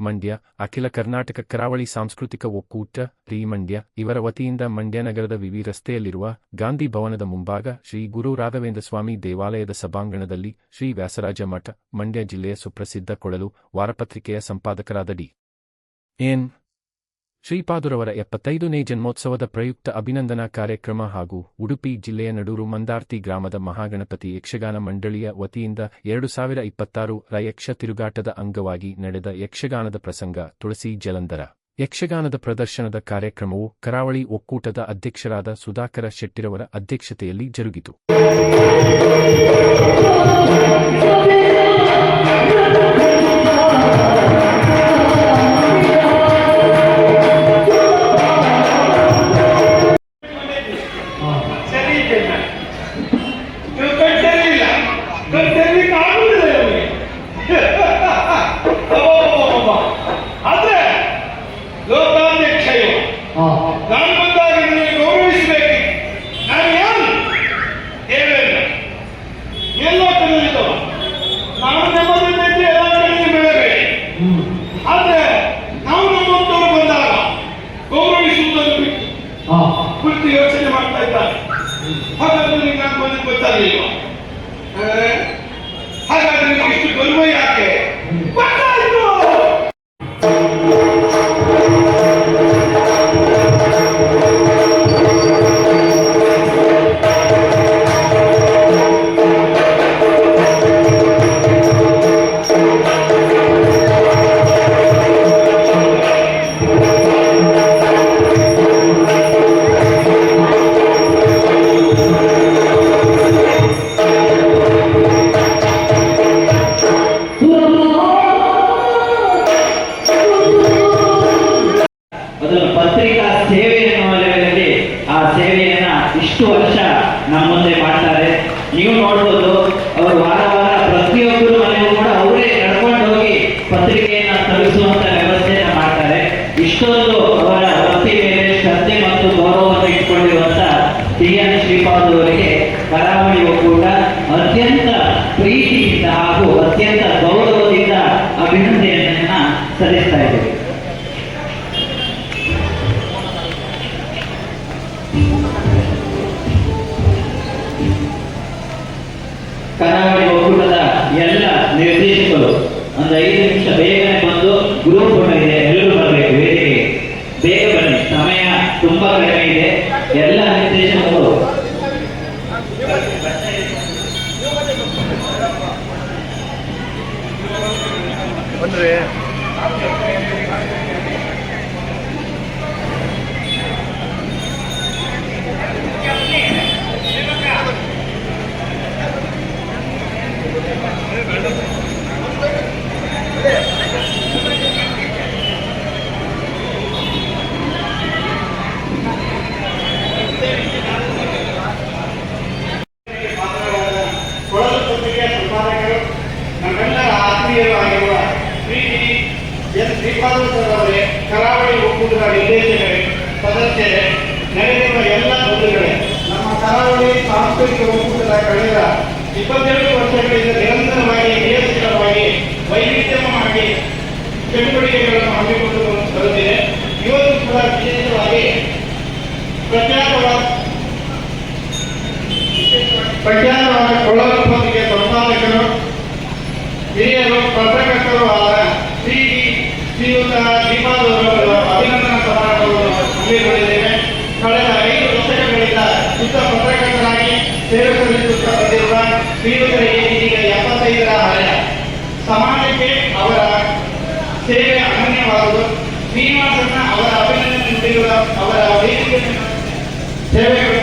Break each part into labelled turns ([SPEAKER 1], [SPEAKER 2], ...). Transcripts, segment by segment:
[SPEAKER 1] ಮಂಡ್ಯ, ಅಖಿಲ ಕರ್ನಾಟಕ ಕರಾವಳಿ ಸಾಂಸ್ಕೃತಿಕ ಒಕ್ಕೂಟ ಮಂಡ್ಯ ಇವರ ವತಿಯಿಂದ ಮಂಡ್ಯ ನಗರದ ವಿವಿ ರಸ್ತೆಯಲ್ಲಿರುವ ಗಾಂಧಿ ಭವನದ ಮುಂಭಾಗ ಶ್ರೀ ಗುರು ರಾಘವೇಂದ್ರ ಸ್ವಾಮಿ ದೇವಾಲಯದ ಸಭಾಂಗಣದಲ್ಲಿ ಶ್ರೀ ವ್ಯಾಸರಾಜ ಮಠ, ಮಂಡ್ಯ ಜಿಲ್ಲೆಯ ಸುಪ್ರಸಿದ್ಧ ಕೊಳಲು ವಾರಪತ್ರಿಕೆಯ ಸಂಪಾದಕರಾದ ಡಿ. ಎನ್. ಶ್ರೀಪಾದುರವರ 75ನೇ ಜನ್ಮೋತ್ಸವದ ಪ್ರಯುಕ್ತ ಅಭಿನಂದನಾ ಕಾರ್ಯಕ್ರಮ ಹಾಗೂ ಉಡುಪಿ ಜಿಲ್ಲೆಯ ನಡೂರು ಮಂದಾರ್ತಿ ಗ್ರಾಮದ ಮಹಾಗಣಪತಿ ಯಕ್ಷಗಾನ ಮಂಡಳಿಯ ವತಿಯಿಂದ 2026 ರ ಯಕ್ಷ ತಿರುಗಾಟದ ಅಂಗವಾಗಿ ನಡೆದ ಯಕ್ಷಗಾನದ ಪ್ರಸಂಗ ತುಳಸಿ ಜಲಂಧರ ಯಕ್ಷಗಾನದ ಪ್ರದರ್ಶನದ ಕಾರ್ಯಕ್ರಮವು ಕರಾವಳಿ ಒಕ್ಕೂಟದ ಅಧ್ಯಕ್ಷರಾದ ಸುಧಾಕರ ಶೆಟ್ಟಿರವರ ಅಧ್ಯಕ್ಷತೆಯಲ್ಲಿ ಜರುಗಿತು.
[SPEAKER 2] ಯೋಚನೆ ಮಾಡ್ತಾ ಇದ್ದಾರೆ. ಹಾಗಾದ್ರೆ ನಾನು ಗೊತ್ತಾಗಲಿಲ್ಲ. ಹಾಗಾದ್ರೆ ಇಷ್ಟು ಗರ್ವ ಯಾಕೆ?
[SPEAKER 3] ಪತ್ರಿಕಾ ಸೇವೆ ಎನ್ನುವ ಲೆವೆಲಲ್ಲಿ ಆ ಸೇವೆಯನ್ನ ಇಷ್ಟು ವರ್ಷ ನಮ್ಮ ಮುಂದೆ ಮಾಡ್ತಾರೆ. ನೀವು ನೋಡ್ಬೋದು, ಅವರು ವಾರ ವಾರ ಪ್ರತಿಯೊಬ್ಬರು ಮನೆಯೂ ಕೂಡ ಅವರೇ ನಡ್ಕೊಂಡು ಹೋಗಿ ಪತ್ರಿಕೆಯನ್ನ ತಲುಪಿಸುವಂತ ವ್ಯವಸ್ಥೆಯನ್ನ ಮಾಡ್ತಾರೆ. ಇಷ್ಟೊಂದು ಅವರ ವೃತ್ತಿ ಮೇಲೆ ಶ್ರದ್ಧೆ ಮತ್ತು ಗೌರವವನ್ನು ಇಟ್ಕೊಂಡಿರುವಂತ ಟಿ ಎನ್ ಶ್ರೀಪಾದ್ ಅವರಿಗೆ ಕರಾವಳಿ ಒಕ್ಕೂಟ ಅತ್ಯಂತ ಪ್ರೀತಿಯಿಂದ ಹಾಗೂ ಅತ್ಯಂತ ಗೌರವದಿಂದ ಅಭಿನಂದನೆಯನ್ನ ಸಲ್ಲಿಸ್ತಾ ಇದ್ದೇವೆ. ಕರಾವಳಿ ಒಕ್ಕೂಟದ ಎಲ್ಲ ನಿರ್ದೇಶಕರು ಒಂದು 5 ನಿಮಿಷ ಬೇಗನೆ ಬಂದು ಗ್ರೂಪ್ ಇದೆ, ಎಲ್ಲರೂ ಬರಬೇಕು ವೇದಿಕೆಗೆ. ಬೇಗ ಬನ್ನಿ, ಸಮಯ ತುಂಬಾ ಕಡಿಮೆ ಇದೆ. ಎಲ್ಲ ನಿರ್ದೇಶಕರು
[SPEAKER 2] ಬಂದ್ರೆ ಶ್ರೀಪಾದವರೇ, ಕರಾವಳಿ ಒಕ್ಕೂಟದ ನಿರ್ದೇಶಕರೇ, ಸದಸ್ಯರೇ, ನಡೆದಿರುವ ಎಲ್ಲ ಬಂಧುಗಳೇ, ನಮ್ಮ ಕರಾವಳಿ ಸಾಂಸ್ಕೃತಿಕ ಒಕ್ಕೂಟದ ಕಳೆದ 22 ವರ್ಷಗಳಿಂದ ನಿರಂತರವಾಗಿ ನಿಯಮಿತವಾಗಿ ವೈವಿಧ್ಯಮವಾಗಿ ಚಟುವಟಿಕೆಗಳನ್ನು ಹಮ್ಮಿಕೊಂಡು ಬರುತ್ತಿದೆ. ಇವತ್ತು ಕೂಡ ವಿಶೇಷವಾಗಿ ಪ್ರಖ್ಯಾತವಾದ ಕೊಳ್ಳಲು ಪತ್ರಿಕೆ ಸಂಪಾದಕರು, ಹಿರಿಯರು, ಪತ್ರಕರ್ತರು ಆದ ಶ್ರೀಯುತ ಶ್ರೀಪಾದ್ ಅವರ ಅಭಿನಂದನಾ ಸಮಾರಂಭವನ್ನು ಹಮ್ಮಿಕೊಂಡಿದ್ದೇವೆ. ಕಳೆದ 5 ದಶಕಗಳಿಂದ ಶುದ್ಧ ಪತ್ರಕರ್ತರಾಗಿ ಸೇವೆ ಸಲ್ಲಿಸುತ್ತಾ ಬಂದಿರುವ ಶ್ರೀಯುತರಿಗೆ ಇದೀಗ 75ರ ಹರೆಯ. ಸಮಾಜಕ್ಕೆ ಅವರ ಸೇವೆ ಅನನ್ಯವಾದುದು. ಶ್ರೀನಿವಾಸನ್ನ ಅವರ ಅಭಿನಂದನೆ ನೀಡಿರುವ ಅವರ ವೇದಿಕೆ ಸೇವೆಗಳು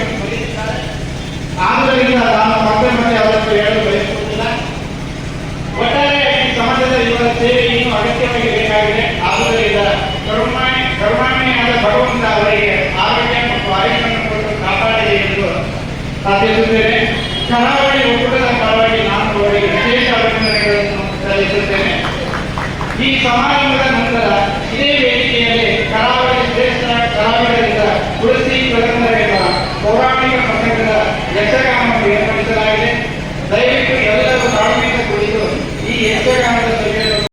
[SPEAKER 2] ಆದ್ದರಿಂದ ನಾನು ಮತ್ತೆ ಅವರನ್ನು ಹೇಳಲು ಬಯಸುವುದಿಲ್ಲ. ಒಟ್ಟಾರೆಯಾಗಿ ಸಮಾಜದ ಇವರ ಸೇವೆ ಇನ್ನೂ ಅಗತ್ಯವಾಗಿ ಬೇಕಾಗಿದೆ. ಆದ್ದರಿಂದ ಕರುಣಾಮಣಿಯಾದ ಭಗವಂತ ಅವರಿಗೆ ಆರೋಗ್ಯ ಮತ್ತು ಆಯುಷ್ಯನ್ನು ಕೊಟ್ಟು ಕಾಪಾಡಲಿ ಎಂದು ಪ್ರಾರ್ಥಿಸುತ್ತೇನೆ. ಕರಾವಳಿ ಒಕ್ಕೂಟದ ಪರವಾಗಿ ನಾನು ಅವರಿಗೆ ವಿಶೇಷ ಅಭಿನಂದನೆಗಳನ್ನು ಸಲ್ಲಿಸುತ್ತೇನೆ. ಈ ಸಮಾರಂಭದ ನಂತರ ಇದೇ ವೇದಿಕೆಯಲ್ಲಿ ಕರಾವಳಿ ಶ್ರೇಷ್ಠ ಕಲಾವಿದರಿಂದ ತುಳಸಿ ಜಲಂಧರ ಎಂಬ ಪೌರಾಣಿಕ ಪ್ರಸಂಗದ ಯಕ್ಷಗಾನ